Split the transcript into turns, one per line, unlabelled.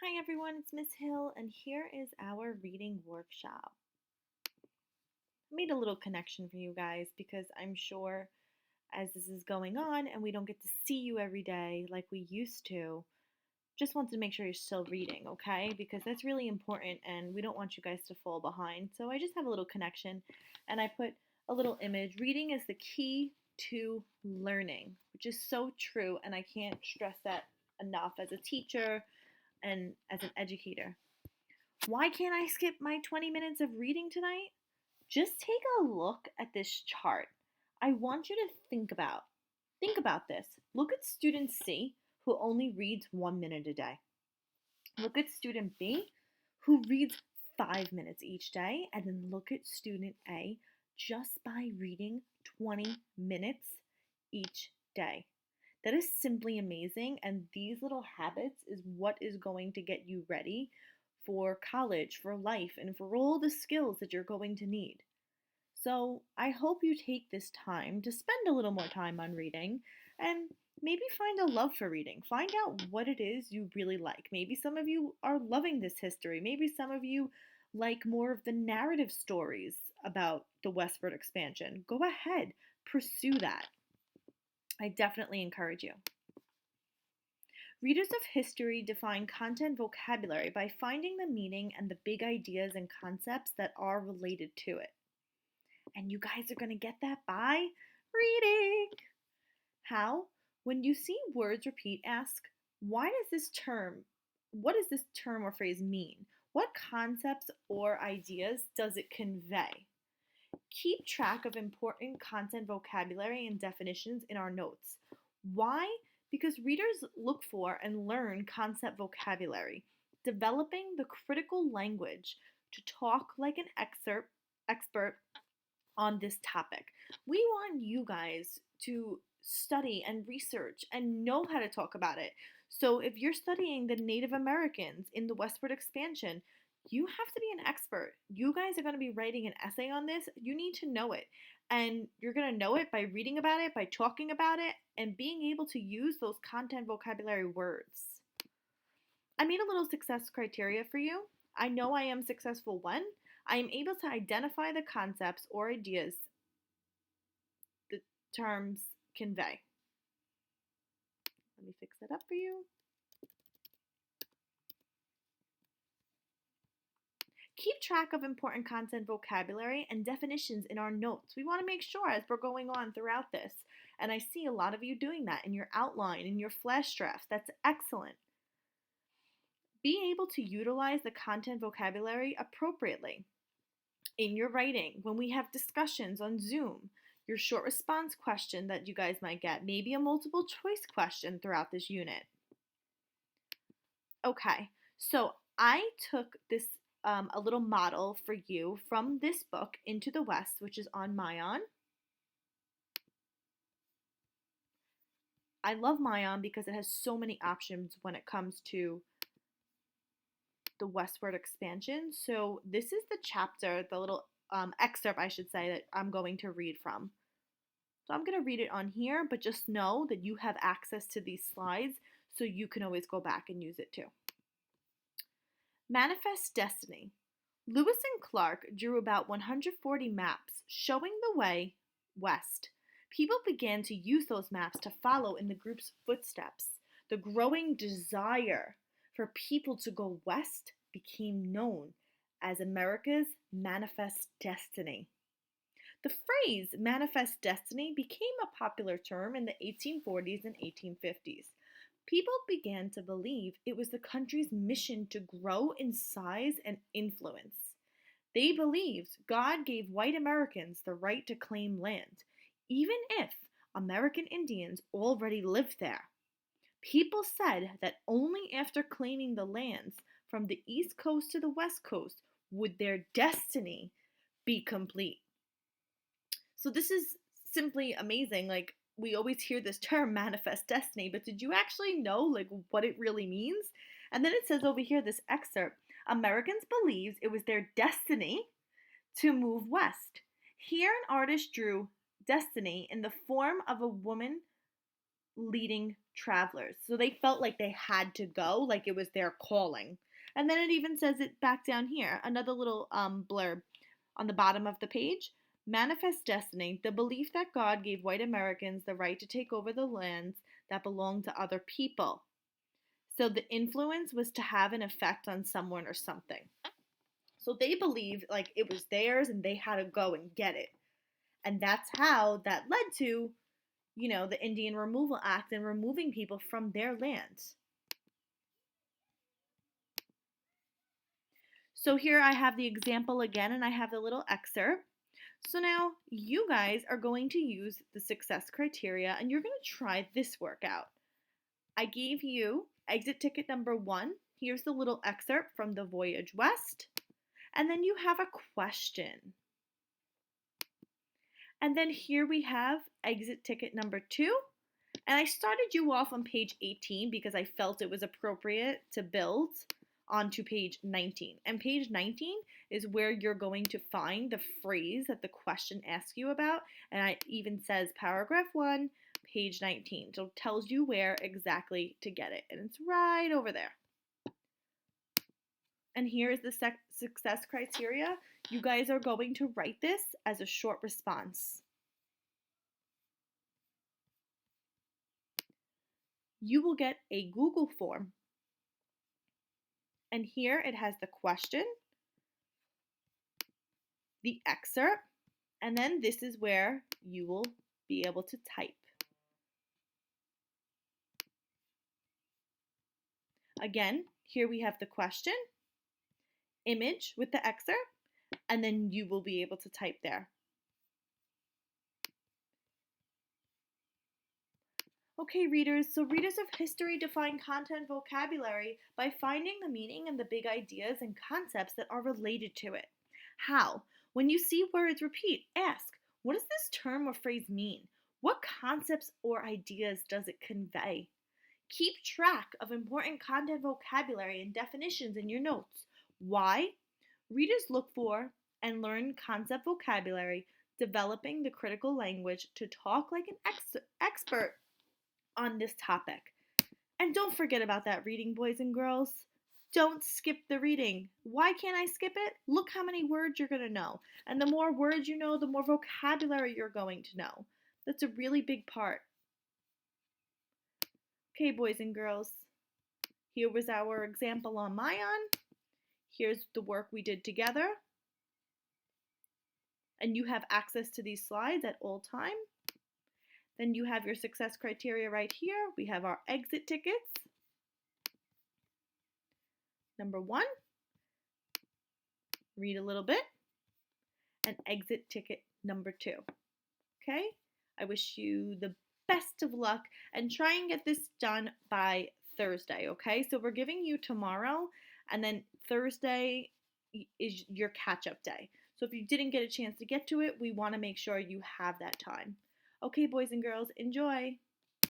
Hi everyone, it's Miss Hill, and here is our reading workshop. I made a little connection for you guys because I'm sure as this is going on and we don't get to see you every day like we used to, just wanted to make sure you're still reading, okay? Because that's really important and we don't want you guys to fall behind. So I just have a little connection and I put a little image. Reading is the key to learning, which is so true, and I can't stress that enough as a teacher and as an educator. Why can't I skip my 20 minutes of reading tonight? Just take a look at this chart. I want you to think about this. Look at student C, who only reads 1 minute a day. Look at student B, who reads 5 minutes each day. And then look at student A just by reading 20 minutes each day. That is simply amazing. And these little habits is what is going to get you ready for college, for life, and for all the skills that you're going to need. So I hope you take this time to spend a little more time on reading and maybe find a love for reading. Find out what it is you really like. Maybe some of you are loving this history. Maybe some of you like more of the narrative stories about the westward expansion. Go ahead, pursue that. I definitely encourage you. Readers of history define content vocabulary by finding the meaning and the big ideas and concepts that are related to it. And you guys are going to get that by reading. How? When you see words repeat, ask, what does this term or phrase mean? What concepts or ideas does it convey? Keep track of important content vocabulary and definitions in our notes. Why? Because readers look for and learn concept vocabulary, developing the critical language to talk like an expert on this topic. We want you guys to study and research and know how to talk about it. So if you're studying the Native Americans in the westward expansion, you have to be an expert. You guys are going to be writing an essay on this. You need to know it. And you're going to know it by reading about it, by talking about it, and being able to use those content vocabulary words. I made a little success criteria for you. I know I am successful when I am able to identify the concepts or ideas the terms convey. Let me fix that up for you. Keep track of important content vocabulary and definitions in our notes. We want to make sure as we're going on throughout this, and I see a lot of you doing that in your outline, in your flash drafts. That's excellent. Be able to utilize the content vocabulary appropriately in your writing when we have discussions on Zoom. Your short response question that you guys might get, maybe a multiple choice question throughout this unit. Okay, so I took this a little model for you from this book, Into the West, which is on Mayan. I love Mayan because it has so many options when it comes to the westward expansion. So this is the chapter, the little excerpt, I should say, that I'm going to read from. So I'm going to read it on here, but just know that you have access to these slides so you can always go back and use it too. Manifest Destiny. Lewis and Clark drew about 140 maps showing the way west. People began to use those maps to follow in the group's footsteps. The growing desire for people to go west became known as America's Manifest Destiny. The phrase manifest destiny became a popular term in the 1840s and 1850s. People began to believe it was the country's mission to grow in size and influence. They believed God gave white Americans the right to claim land, even if American Indians already lived there. People said that only after claiming the lands from the East Coast to the West Coast would their destiny be complete. So this is simply amazing. Like, we always hear this term manifest destiny, but did you actually know like what it really means? And then it says over here, this excerpt, Americans believed it was their destiny to move west. Here an artist drew destiny in the form of a woman leading travelers. So they felt like they had to go, like it was their calling. And then it even says it back down here, another little blurb on the bottom of the page. Manifest Destiny, the belief that God gave white Americans the right to take over the lands that belonged to other people. So the influence was to have an effect on someone or something. So they believed like it was theirs and they had to go and get it. And that's how that led to, the Indian Removal Act and removing people from their lands. So here I have the example again, and I have the little excerpt. So now you guys are going to use the success criteria, and you're going to try this workout. I gave you exit ticket number 1. Here's the little excerpt from the Voyage West. And then you have a question. And then here we have exit ticket number 2. And I started you off on page 18 because I felt it was appropriate to build onto page 19. And page 19 is where you're going to find the phrase that the question asks you about. And it even says paragraph 1, page 19. So it tells you where exactly to get it. And it's right over there. And here is the success criteria. You guys are going to write this as a short response. You will get a Google form. And here it has the question, the excerpt, and then this is where you will be able to type. Again, here we have the question, image with the excerpt, and then you will be able to type there. Okay, readers, so readers of history define content vocabulary by finding the meaning and the big ideas and concepts that are related to it. How? When you see words repeat, ask, what does this term or phrase mean? What concepts or ideas does it convey? Keep track of important content vocabulary and definitions in your notes. Why? Readers look for and learn concept vocabulary, developing the critical language to talk like an expert on this topic. And don't forget about that reading, boys and girls. Don't skip the reading. Why can't I skip it? Look how many words you're going to know. And the more words you know, the more vocabulary you're going to know. That's a really big part. Okay, boys and girls. Here was our example on Mayan. Here's the work we did together. And you have access to these slides at all times. Then you have your success criteria right here. We have our exit tickets. Number 1, read a little bit. And exit ticket number 2. Okay? I wish you the best of luck and try and get this done by Thursday, okay? So we're giving you tomorrow, and then Thursday is your catch-up day. So if you didn't get a chance to get to it, we want to make sure you have that time. Okay, boys and girls, enjoy.